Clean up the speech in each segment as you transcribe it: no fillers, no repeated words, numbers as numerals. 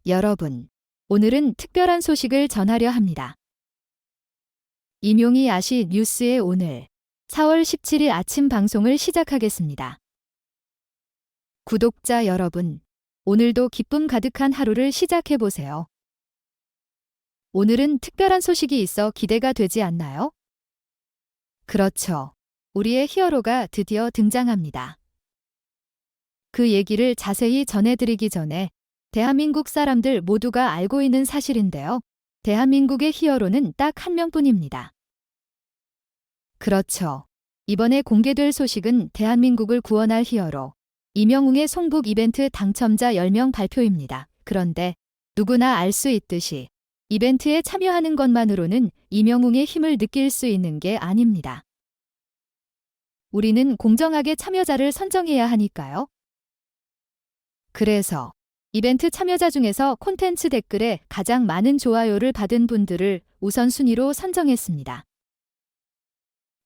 여러분, 오늘은 특별한 소식을 전하려 합니다. 임용희 아시 뉴스의 오늘 4월 17일 아침 방송을 시작하겠습니다. 구독자 여러분, 오늘도 기쁨 가득한 하루를 시작해보세요. 오늘은 특별한 소식이 있어 기대가 되지 않나요? 그렇죠. 우리의 히어로가 드디어 등장합니다. 그 얘기를 자세히 전해드리기 전에 대한민국 사람들 모두가 알고 있는 사실인데요. 대한민국의 히어로는 딱 한 명뿐입니다. 그렇죠. 이번에 공개될 소식은 대한민국을 구원할 히어로 임영웅의 송북 이벤트 당첨자 10명 발표입니다. 그런데 누구나 알 수 있듯이 이벤트에 참여하는 것만으로는 임영웅의 힘을 느낄 수 있는 게 아닙니다. 우리는 공정하게 참여자를 선정해야 하니까요. 그래서 이벤트 참여자 중에서 콘텐츠 댓글에 가장 많은 좋아요를 받은 분들을 우선순위로 선정했습니다.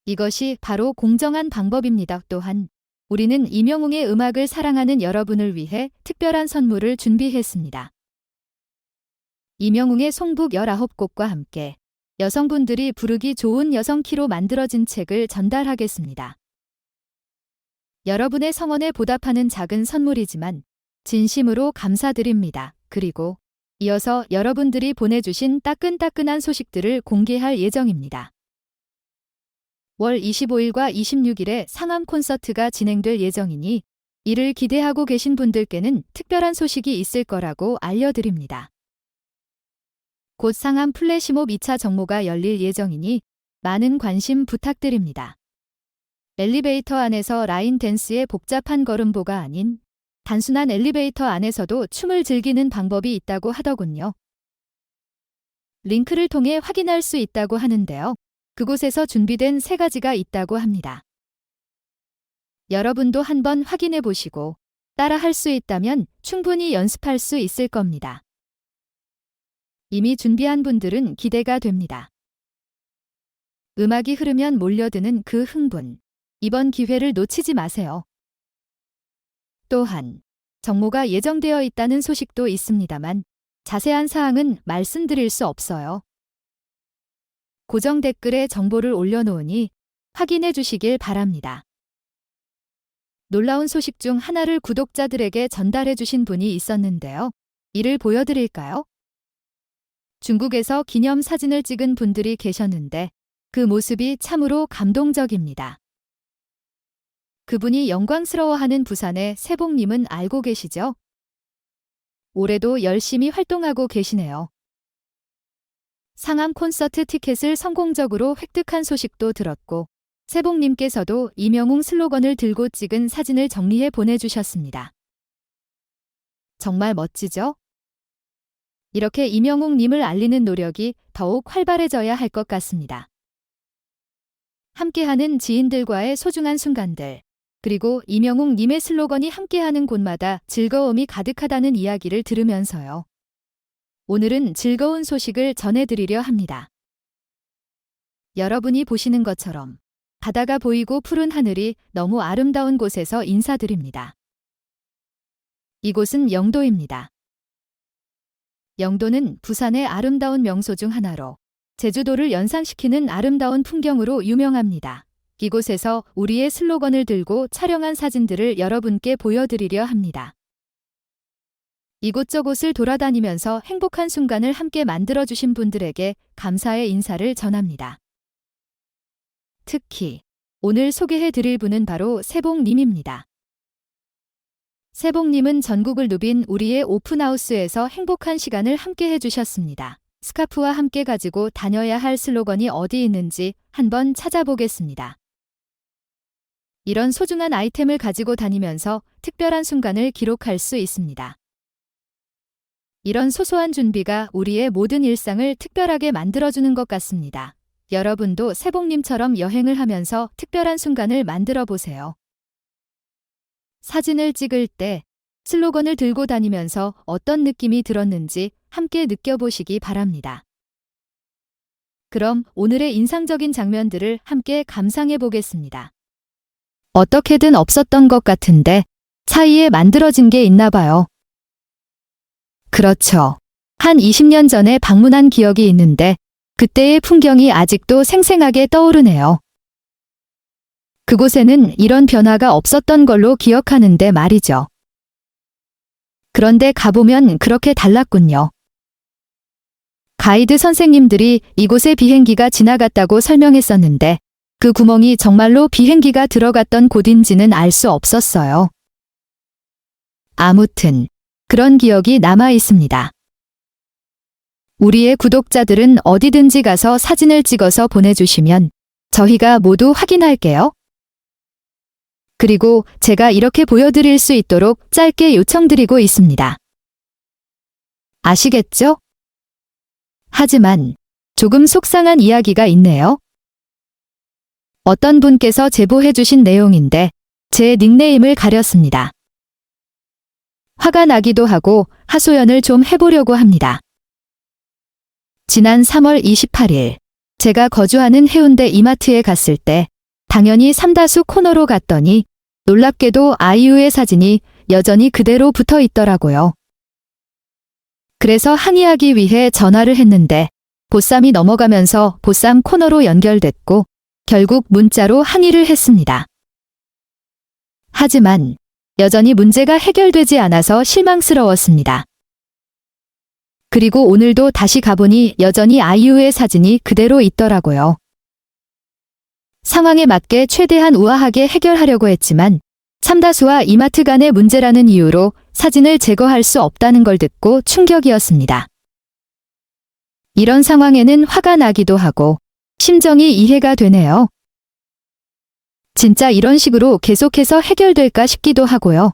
이것이 바로 공정한 방법입니다. 또한 우리는 임영웅의 음악을 사랑하는 여러분을 위해 특별한 선물을 준비했습니다. 임영웅의 송북 19곡과 함께 여성분들이 부르기 좋은 여성키로 만들어진 책을 전달하겠습니다. 여러분의 성원에 보답하는 작은 선물이지만 진심으로 감사드립니다. 그리고 이어서 여러분들이 보내주신 따끈따끈한 소식들을 공개할 예정입니다. 월 25일과 26일에 상암 콘서트가 진행될 예정이니 이를 기대하고 계신 분들께는 특별한 소식이 있을 거라고 알려드립니다. 곧 상암 플래시몹 2차 정모가 열릴 예정이니 많은 관심 부탁드립니다. 엘리베이터 안에서 라인 댄스의 복잡한 걸음보가 아닌 단순한 엘리베이터 안에서도 춤을 즐기는 방법이 있다고 하더군요. 링크를 통해 확인할 수 있다고 하는데요. 그곳에서 준비된 3가지가 있다고 합니다. 여러분도 한번 확인해 보시고 따라 할 수 있다면 충분히 연습할 수 있을 겁니다. 이미 준비한 분들은 기대가 됩니다. 음악이 흐르면 몰려드는 그 흥분. 이번 기회를 놓치지 마세요. 또한 정모가 예정되어 있다는 소식도 있습니다만 자세한 사항은 말씀드릴 수 없어요. 고정 댓글에 정보를 올려놓으니 확인해 주시길 바랍니다. 놀라운 소식 중 하나를 구독자들에게 전달해 주신 분이 있었는데요. 이를 보여드릴까요? 중국에서 기념 사진을 찍은 분들이 계셨는데 그 모습이 참으로 감동적입니다. 그분이 영광스러워하는 부산의 세봉님은 알고 계시죠? 올해도 열심히 활동하고 계시네요. 상암 콘서트 티켓을 성공적으로 획득한 소식도 들었고 세봉님께서도 임영웅 슬로건을 들고 찍은 사진을 정리해 보내주셨습니다. 정말 멋지죠? 이렇게 임영웅님을 알리는 노력이 더욱 활발해져야 할 것 같습니다. 함께하는 지인들과의 소중한 순간들, 그리고 임영웅님의 슬로건이 함께하는 곳마다 즐거움이 가득하다는 이야기를 들으면서요. 오늘은 즐거운 소식을 전해드리려 합니다. 여러분이 보시는 것처럼 바다가 보이고 푸른 하늘이 너무 아름다운 곳에서 인사드립니다. 이곳은 영도입니다. 영도는 부산의 아름다운 명소 중 하나로 제주도를 연상시키는 아름다운 풍경으로 유명합니다. 이곳에서 우리의 슬로건을 들고 촬영한 사진들을 여러분께 보여드리려 합니다. 이곳저곳을 돌아다니면서 행복한 순간을 함께 만들어주신 분들에게 감사의 인사를 전합니다. 특히 오늘 소개해드릴 분은 바로 세봉님입니다. 세봉님은 전국을 누빈 우리의 오픈하우스에서 행복한 시간을 함께 해주셨습니다. 스카프와 함께 가지고 다녀야 할 슬로건이 어디 있는지 한번 찾아보겠습니다. 이런 소중한 아이템을 가지고 다니면서 특별한 순간을 기록할 수 있습니다. 이런 소소한 준비가 우리의 모든 일상을 특별하게 만들어주는 것 같습니다. 여러분도 세봉님처럼 여행을 하면서 특별한 순간을 만들어 보세요. 사진을 찍을 때 슬로건을 들고 다니면서 어떤 느낌이 들었는지 함께 느껴보시기 바랍니다. 그럼 오늘의 인상적인 장면들을 함께 감상해 보겠습니다. 어떻게든 없었던 것 같은데 사이에 만들어진 게 있나 봐요. 그렇죠. 한 20년 전에 방문한 기억이 있는데 그때의 풍경이 아직도 생생하게 떠오르네요. 그곳에는 이런 변화가 없었던 걸로 기억하는데 말이죠. 그런데 가보면 그렇게 달랐군요. 가이드 선생님들이 이곳에 비행기가 지나갔다고 설명했었는데 그 구멍이 정말로 비행기가 들어갔던 곳인지는 알 수 없었어요. 아무튼 그런 기억이 남아 있습니다. 우리의 구독자들은 어디든지 가서 사진을 찍어서 보내주시면 저희가 모두 확인할게요. 그리고 제가 이렇게 보여드릴 수 있도록 짧게 요청드리고 있습니다. 아시겠죠? 하지만 조금 속상한 이야기가 있네요. 어떤 분께서 제보해 주신 내용인데 제 닉네임을 가렸습니다. 화가 나기도 하고 하소연을 좀 해보려고 합니다. 지난 3월 28일 제가 거주하는 해운대 이마트에 갔을 때 당연히 삼다수 코너로 갔더니 놀랍게도 아이유의 사진이 여전히 그대로 붙어 있더라고요. 그래서 항의하기 위해 전화를 했는데 보쌈이 넘어가면서 보쌈 코너로 연결됐고 결국 문자로 항의를 했습니다. 하지만 여전히 문제가 해결되지 않아서 실망스러웠습니다. 그리고 오늘도 다시 가보니 여전히 아이유의 사진이 그대로 있더라고요. 상황에 맞게 최대한 우아하게 해결하려고 했지만 삼다수와 이마트 간의 문제라는 이유로 사진을 제거할 수 없다는 걸 듣고 충격이었습니다. 이런 상황에는 화가 나기도 하고 심정이 이해가 되네요. 진짜 이런 식으로 계속해서 해결될까 싶기도 하고요.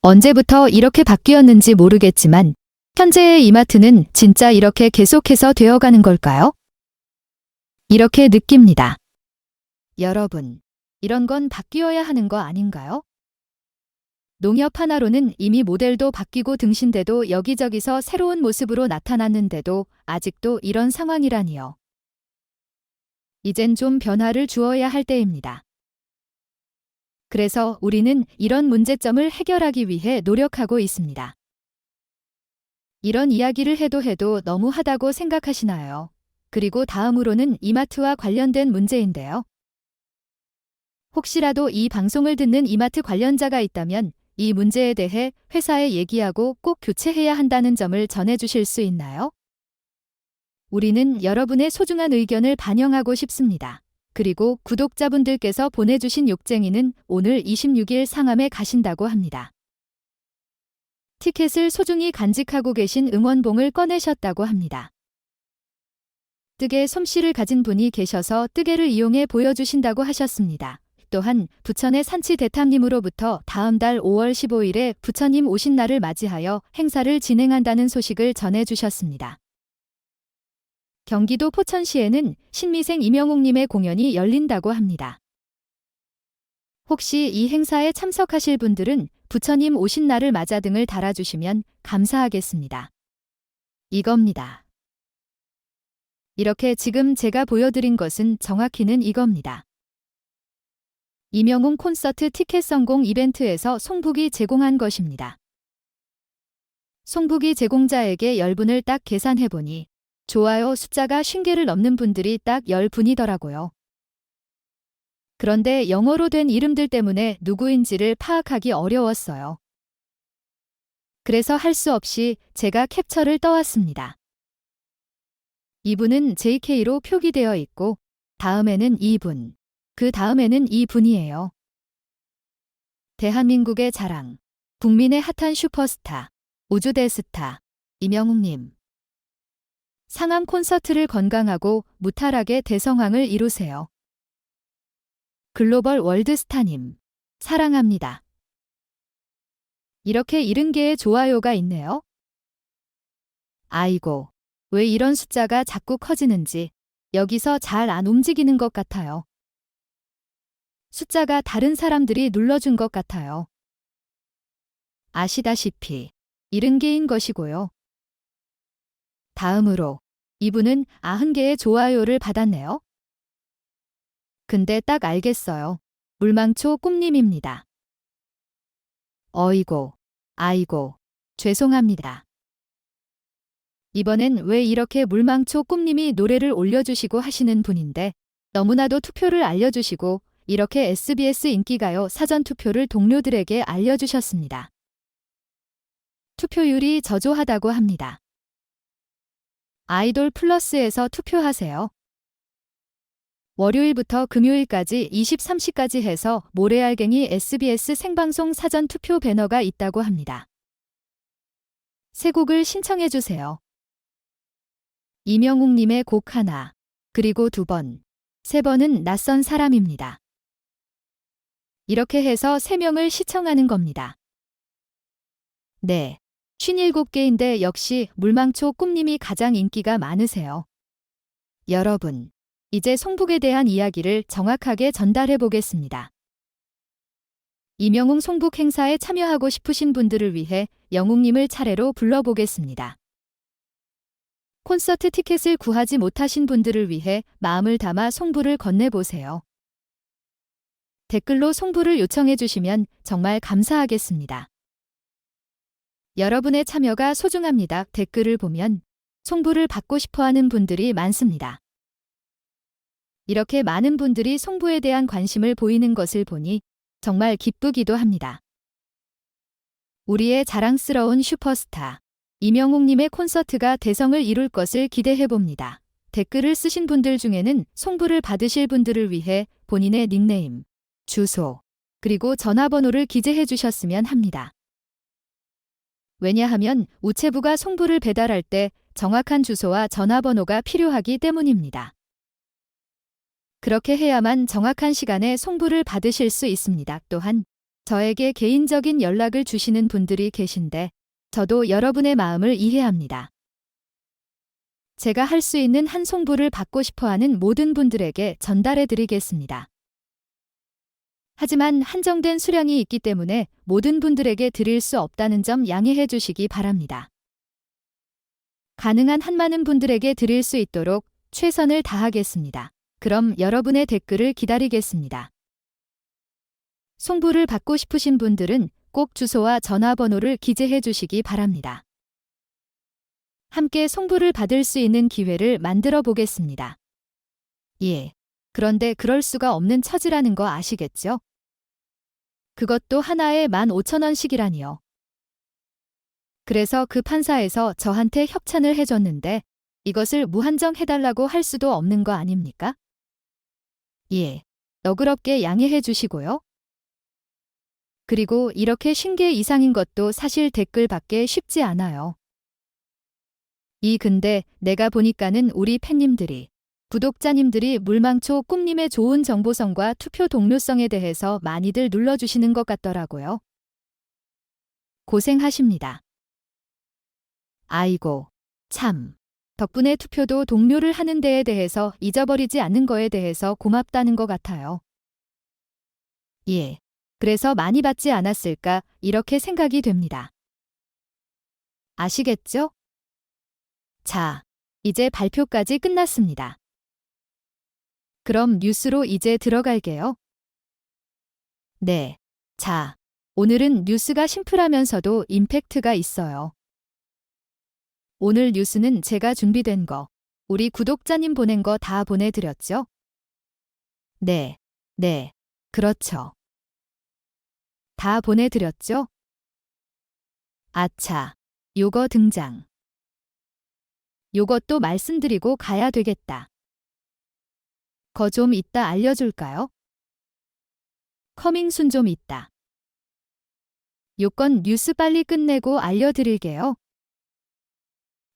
언제부터 이렇게 바뀌었는지 모르겠지만 현재의 이마트는 진짜 이렇게 계속해서 되어가는 걸까요? 이렇게 느낍니다. 여러분, 이런 건 바뀌어야 하는 거 아닌가요? 농협 하나로는 이미 모델도 바뀌고 등신대도 여기저기서 새로운 모습으로 나타났는데도 아직도 이런 상황이라니요. 이젠 좀 변화를 주어야 할 때입니다. 그래서 우리는 이런 문제점을 해결하기 위해 노력하고 있습니다. 이런 이야기를 해도 너무하다고 생각하시나요? 그리고 다음으로는 이마트와 관련된 문제인데요. 혹시라도 이 방송을 듣는 이마트 관련자가 있다면 이 문제에 대해 회사에 얘기하고 꼭 교체해야 한다는 점을 전해주실 수 있나요? 우리는 여러분의 소중한 의견을 반영하고 싶습니다. 그리고 구독자분들께서 보내주신 욕쟁이는 오늘 26일 상암에 가신다고 합니다. 티켓을 소중히 간직하고 계신 응원봉을 꺼내셨다고 합니다. 뜨개 솜씨를 가진 분이 계셔서 뜨개를 이용해 보여주신다고 하셨습니다. 또한 부천의 산치 대탐님으로부터 다음 달 5월 15일에 부처님 오신 날을 맞이하여 행사를 진행한다는 소식을 전해주셨습니다. 경기도 포천시에는 신미생 이명옥님의 공연이 열린다고 합니다. 혹시 이 행사에 참석하실 분들은 부처님 오신 날을 맞아 등을 달아주시면 감사하겠습니다. 이겁니다. 이렇게 지금 제가 보여드린 것은 정확히는 이겁니다. 이명웅 콘서트 티켓 성공 이벤트에서 송북이 제공한 것입니다. 송북이 제공자에게 10분을 딱 계산해보니 좋아요 숫자가 50개를 넘는 분들이 딱 10분이더라고요. 그런데 영어로 된 이름들 때문에 누구인지를 파악하기 어려웠어요. 그래서 할 수 없이 제가 캡처를 떠왔습니다. 이분은 JK로 표기되어 있고 다음에는 이분, 그 다음에는 이분이에요. 대한민국의 자랑, 국민의 핫한 슈퍼스타, 우주대스타, 이명웅님. 상암 콘서트를 건강하고 무탈하게 대성황을 이루세요. 글로벌 월드스타님, 사랑합니다. 이렇게 70개의 좋아요가 있네요. 아이고, 왜 이런 숫자가 자꾸 커지는지 여기서 잘 안 움직이는 것 같아요. 숫자가 다른 사람들이 눌러준 것 같아요. 아시다시피 70개인 것이고요. 다음으로 이분은 90개의 좋아요를 받았네요. 근데 딱 알겠어요. 물망초 꿈님입니다. 어이고, 아이고, 죄송합니다. 이번엔 왜 이렇게 물망초 꿈님이 노래를 올려주시고 하시는 분인데 너무나도 투표를 알려주시고 이렇게 SBS 인기가요 사전투표를 동료들에게 알려주셨습니다. 투표율이 저조하다고 합니다. 아이돌 플러스에서 투표하세요. 월요일부터 금요일까지 23시까지 해서 모래알갱이 SBS 생방송 사전투표 배너가 있다고 합니다. 세 곡을 신청해주세요. 이명웅님의 곡 하나, 그리고 2번, 3번은 낯선 사람입니다. 이렇게 해서 3명을 시청하는 겁니다. 네, 57개인데 역시 물망초 꿈님이 가장 인기가 많으세요. 여러분, 이제 송북에 대한 이야기를 정확하게 전달해 보겠습니다. 이명웅 송북 행사에 참여하고 싶으신 분들을 위해 영웅님을 차례로 불러보겠습니다. 콘서트 티켓을 구하지 못하신 분들을 위해 마음을 담아 송부를 건네보세요. 댓글로 송부를 요청해 주시면 정말 감사하겠습니다. 여러분의 참여가 소중합니다. 댓글을 보면 송부를 받고 싶어하는 분들이 많습니다. 이렇게 많은 분들이 송부에 대한 관심을 보이는 것을 보니 정말 기쁘기도 합니다. 우리의 자랑스러운 슈퍼스타 이명웅님의 콘서트가 대성을 이룰 것을 기대해봅니다. 댓글을 쓰신 분들 중에는 송부를 받으실 분들을 위해 본인의 닉네임, 주소, 그리고 전화번호를 기재해 주셨으면 합니다. 왜냐하면 우체부가 송부를 배달할 때 정확한 주소와 전화번호가 필요하기 때문입니다. 그렇게 해야만 정확한 시간에 송부를 받으실 수 있습니다. 또한 저에게 개인적인 연락을 주시는 분들이 계신데 저도 여러분의 마음을 이해합니다. 제가 할 수 있는 한 송부를 받고 싶어하는 모든 분들에게 전달해 드리겠습니다. 하지만 한정된 수량이 있기 때문에 모든 분들에게 드릴 수 없다는 점 양해해 주시기 바랍니다. 가능한 한 많은 분들에게 드릴 수 있도록 최선을 다하겠습니다. 그럼 여러분의 댓글을 기다리겠습니다. 송부를 받고 싶으신 분들은 꼭 주소와 전화번호를 기재해 주시기 바랍니다. 함께 송부를 받을 수 있는 기회를 만들어 보겠습니다. 예. 그런데 그럴 수가 없는 처지라는 거 아시겠죠? 그것도 하나에 15,000원씩이라니요. 그래서 그 판사에서 저한테 협찬을 해줬는데 이것을 무한정 해달라고 할 수도 없는 거 아닙니까? 예. 너그럽게 양해해 주시고요. 그리고 이렇게 50개 이상인 것도 사실 댓글 받기 쉽지 않아요. 근데 내가 보니까는 우리 팬님들이 구독자님들이 물망초 꿈님의 좋은 정보성과 투표 동료성에 대해서 많이들 눌러주시는 것 같더라고요. 고생하십니다. 아이고, 참. 덕분에 투표도 동료를 하는 데에 대해서 잊어버리지 않는 거에 대해서 고맙다는 것 같아요. 예. 그래서 많이 받지 않았을까 이렇게 생각이 됩니다. 아시겠죠? 자, 이제 발표까지 끝났습니다. 그럼 뉴스로 이제 들어갈게요. 네. 자, 오늘은 뉴스가 심플하면서도 임팩트가 있어요. 오늘 뉴스는 제가 준비된 거, 우리 구독자님 보낸 거 다 보내드렸죠? 네. 그렇죠. 다 보내드렸죠? 아차, 요거 등장. 요것도 말씀드리고 가야 되겠다. 거 좀 이따 알려줄까요? 커밍순 좀 있다. 요건 뉴스 빨리 끝내고 알려드릴게요.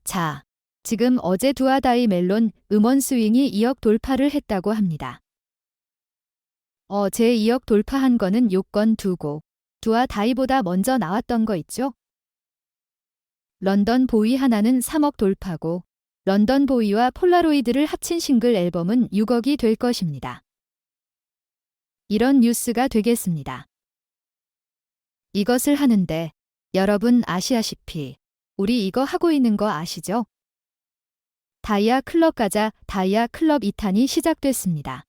자, 지금 어제 두아다이 멜론 음원 스윙이 2억 돌파를 했다고 합니다. 어제 2억 돌파한 거는 요건 두고 두아다이보다 먼저 나왔던 거 있죠? 런던 보이 하나는 3억 돌파고 런던 보이와 폴라로이드를 합친 싱글 앨범은 6억이 될 것입니다. 이런 뉴스가 되겠습니다. 이것을 하는데 여러분 아시다시피 우리 이거 하고 있는 거 아시죠? 다이아 클럽 가자 다이아 클럽 2탄이 시작됐습니다.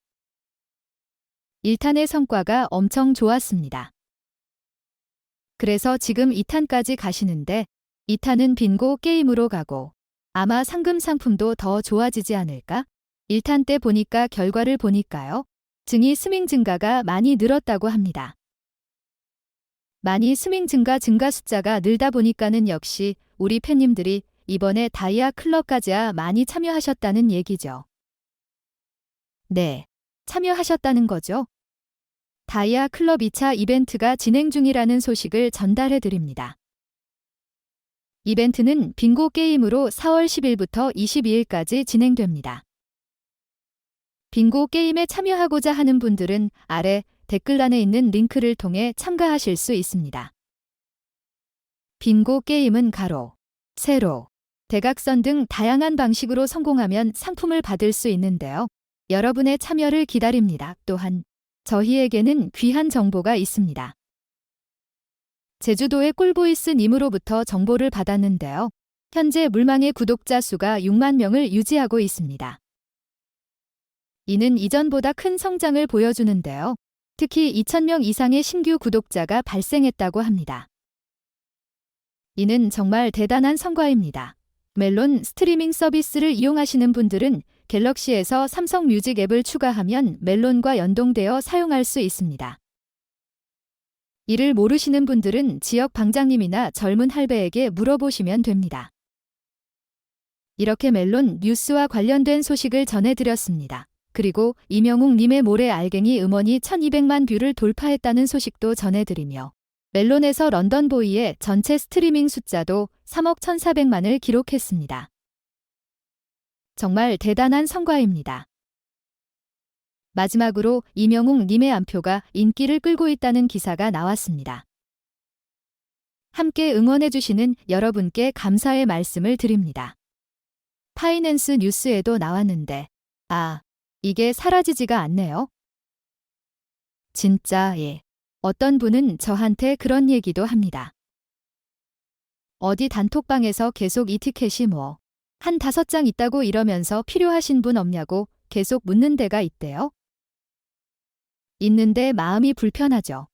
1탄의 성과가 엄청 좋았습니다. 그래서 지금 2탄까지 가시는데 2탄은 빙고 게임으로 가고 아마 상금 상품도 더 좋아지지 않을까? 1탄 때 보니까 결과를 보니까요. 증이 스밍 증가가 많이 늘었다고 합니다. 많이 스밍 증가 숫자가 늘다 보니까는 역시 우리 팬님들이 이번에 다이아 클럽까지야 많이 참여하셨다는 얘기죠. 네, 참여하셨다는 거죠. 다이아 클럽 2차 이벤트가 진행 중이라는 소식을 전달해 드립니다. 이벤트는 빙고 게임으로 4월 10일부터 22일까지 진행됩니다. 빙고 게임에 참여하고자 하는 분들은 아래 댓글란에 있는 링크를 통해 참가하실 수 있습니다. 빙고 게임은 가로, 세로, 대각선 등 다양한 방식으로 성공하면 상품을 받을 수 있는데요. 여러분의 참여를 기다립니다. 또한 저희에게는 귀한 정보가 있습니다. 제주도의 꿀보이스 님으로부터 정보를 받았는데요. 현재 물망의 구독자 수가 6만 명을 유지하고 있습니다. 이는 이전보다 큰 성장을 보여주는데요. 특히 2,000명 이상의 신규 구독자가 발생했다고 합니다. 이는 정말 대단한 성과입니다. 멜론 스트리밍 서비스를 이용하시는 분들은 갤럭시에서 삼성 뮤직 앱을 추가하면 멜론과 연동되어 사용할 수 있습니다. 이를 모르시는 분들은 지역 방장님이나 젊은 할배에게 물어보시면 됩니다. 이렇게 멜론 뉴스와 관련된 소식을 전해드렸습니다. 그리고 이명웅 님의 모래 알갱이 음원이 1200만 뷰를 돌파했다는 소식도 전해드리며 멜론에서 런던보이의 전체 스트리밍 숫자도 3억 1400만을 기록했습니다. 정말 대단한 성과입니다. 마지막으로 이명웅 님의 안표가 인기를 끌고 있다는 기사가 나왔습니다. 함께 응원해주시는 여러분께 감사의 말씀을 드립니다. 파이낸스 뉴스에도 나왔는데 이게 사라지지가 않네요. 진짜 어떤 분은 저한테 그런 얘기도 합니다. 어디 단톡방에서 계속 이 티켓이 한 5장 있다고 이러면서 필요하신 분 없냐고 계속 묻는 데가 있대요. 있는데 마음이 불편하죠.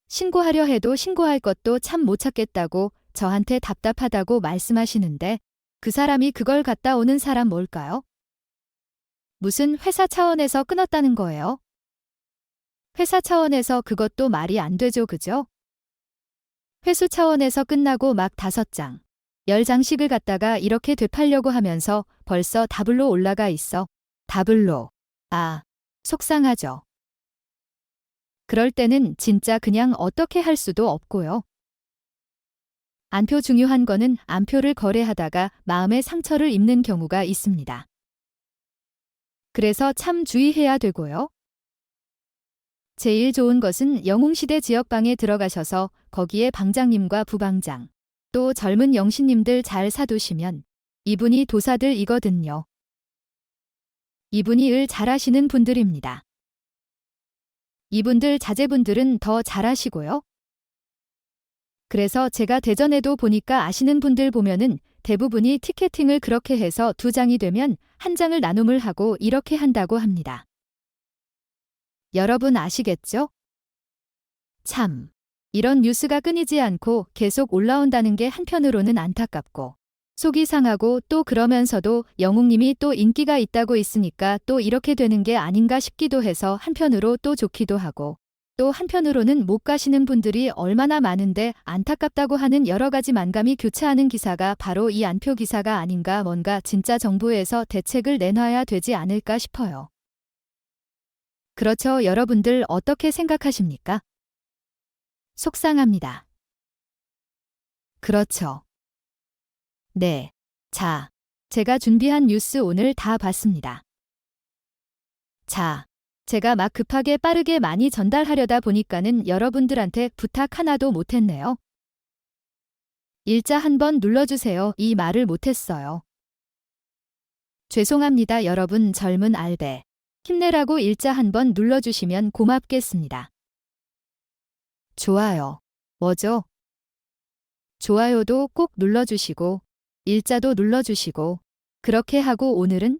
신고하려 해도 신고할 것도 참 못 찾겠다고 저한테 답답하다고 말씀하시는데 그 사람이 그걸 갖다 오는 사람 뭘까요? 무슨 회사 차원에서 끊었다는 거예요? 회사 차원에서 그것도 말이 안 되죠, 그죠? 회수 차원에서 끝나고 막 5장, 10장씩을 갖다가 이렇게 되팔려고 하면서 벌써 다블로 올라가 있어. 다블로. 속상하죠. 그럴 때는 진짜 그냥 어떻게 할 수도 없고요. 안표 중요한 거는 안표를 거래하다가 마음의 상처를 입는 경우가 있습니다. 그래서 참 주의해야 되고요. 제일 좋은 것은 영웅시대 지역방에 들어가셔서 거기에 방장님과 부방장, 또 젊은 영신님들 잘 사두시면 이분이 도사들이거든요. 이분이 을 잘하시는 분들입니다. 이분들 자제분들은 더 잘하시고요. 그래서 제가 대전에도 보니까 아시는 분들 보면은 대부분이 티켓팅을 그렇게 해서 2장이 되면 1장을 나눔을 하고 이렇게 한다고 합니다. 여러분 아시겠죠? 참, 이런 뉴스가 끊이지 않고 계속 올라온다는 게 한편으로는 안타깝고 속이 상하고 또 그러면서도 영웅님이 또 인기가 있다고 있으니까 또 이렇게 되는 게 아닌가 싶기도 해서 한편으로 또 좋기도 하고 또 한편으로는 못 가시는 분들이 얼마나 많은데 안타깝다고 하는 여러 가지 만감이 교차하는 기사가 바로 이 안표 기사가 아닌가 뭔가 진짜 정부에서 대책을 내놔야 되지 않을까 싶어요. 그렇죠. 여러분들 어떻게 생각하십니까? 속상합니다. 그렇죠. 네. 자, 제가 준비한 뉴스 오늘 다 봤습니다. 자, 제가 막 급하게 빠르게 많이 전달하려다 보니까는 여러분들한테 부탁 하나도 못했네요. 일자 한번 눌러주세요. 이 말을 못했어요. 죄송합니다. 여러분 젊은 알베. 힘내라고 일자 한번 눌러주시면 고맙겠습니다. 좋아요. 뭐죠? 좋아요도 꼭 눌러주시고 일자도 눌러주시고 그렇게 하고 오늘은